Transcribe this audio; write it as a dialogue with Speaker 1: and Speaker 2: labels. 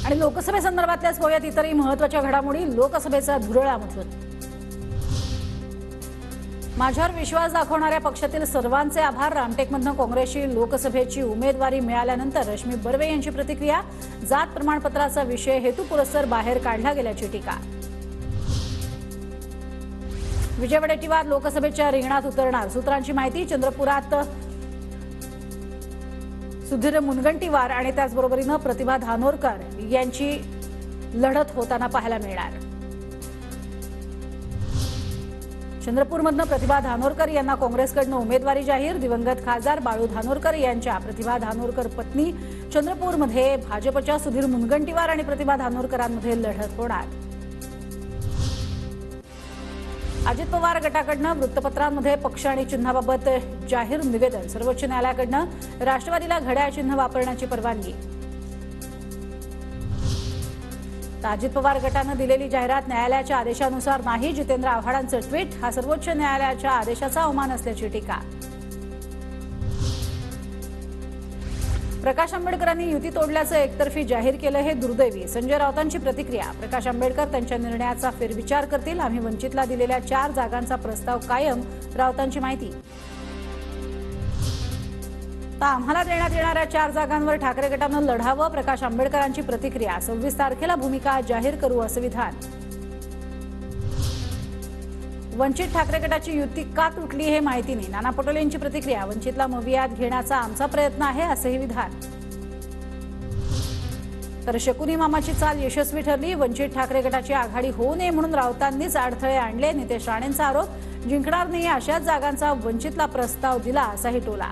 Speaker 1: आणि लोकसभेसंदर्भातल्याच पाहूयात इतरही महत्त्वाच्या घडामोडी लोकसभेचा धुरळामधून। माझ्यावर विश्वास दाखवणाऱ्या पक्षातील सर्वांचे आभार। रामटेकमधून काँग्रेसची लोकसभेची उमेदवारी मिळाल्यानंतर रश्मी बर्वे यांची प्रतिक्रिया। जात प्रमाणपत्राचा विषय हेतुपुरस्सर बाहेर काढला गेल्याची टीका। विजय वडेट्टीवार लोकसभेच्या रिंगणात उतरणार, सूत्रांची माहिती। चंद्रपुरात सुधीर मुनगंटीवार आणि त्याचबरोबरीने प्रतिभा धानोरकर यांची लढत होताना पाहायला मिळणार। चंद्रपूरमधून प्रतिभा धानोरकर यांना काँग्रेसकडून उमेदवारी जाहीर। दिवंगत खासदार बाळू धानोरकर यांच्या प्रतिभा धानोरकर पत्नी चंद्रपूरमध्ये भाजपच्या सुधीर मुनगंटीवार आणि प्रतिभा धानोरकरांमध्ये लढत होणार। अजित पवार गटाकडून वृत्तपत्रांमध्ये पक्ष आणि चिन्हाबाबत जाहीर निवेदन। सर्वोच्च न्यायालयाकडून राष्ट्रवादीला घड्याळ चिन्ह वापरण्याची परवानगी। अजित पवार गटाने दिलेली जाहिरात न्यायालयाच्या आदेशानुसार नाही। जितेंद्र आव्हाडांचं ट्विट, हा सर्वोच्च न्यायालयाच्या आदेशाचा अवमान असल्याची टीका। प्रकाश आंबेडकरांनी युती तोडल्याचं एकतर्फी जाहीर केलं हे दुर्दैवी। संजय राऊतांची प्रतिक्रिया। प्रकाश आंबेडकर त्यांच्या निर्णयाचा फेरविचार करतील। आम्ही वंचितला दिलेल्या 4 जागांचा प्रस्ताव कायम। राऊतांची माहिती। आम्हाला देण्यात येणाऱ्या 4 जागांवर ठाकरे गटानं लढावं। प्रकाश आंबेडकरांची प्रतिक्रिया। 26 तारखेला भूमिका जाहीर करू असं विधान। वंचित ठाकरे गटाची युती का तुटली हे माहिती नाही। नाना पटोलेंची प्रतिक्रिया। वंचितला मवियात घेण्याचा आमचा प्रयत्न आहे असंही विधान। तर शकुनी मामाची चाल यशस्वी ठरली। वंचित ठाकरे गटाची आघाडी होऊ नये म्हणून राऊतांनीच अडथळे आणले। नितेश राणेंचा आरोप, जिंकणार नाही अशाच जागांचा वंचितला प्रस्ताव दिला असाही टोला।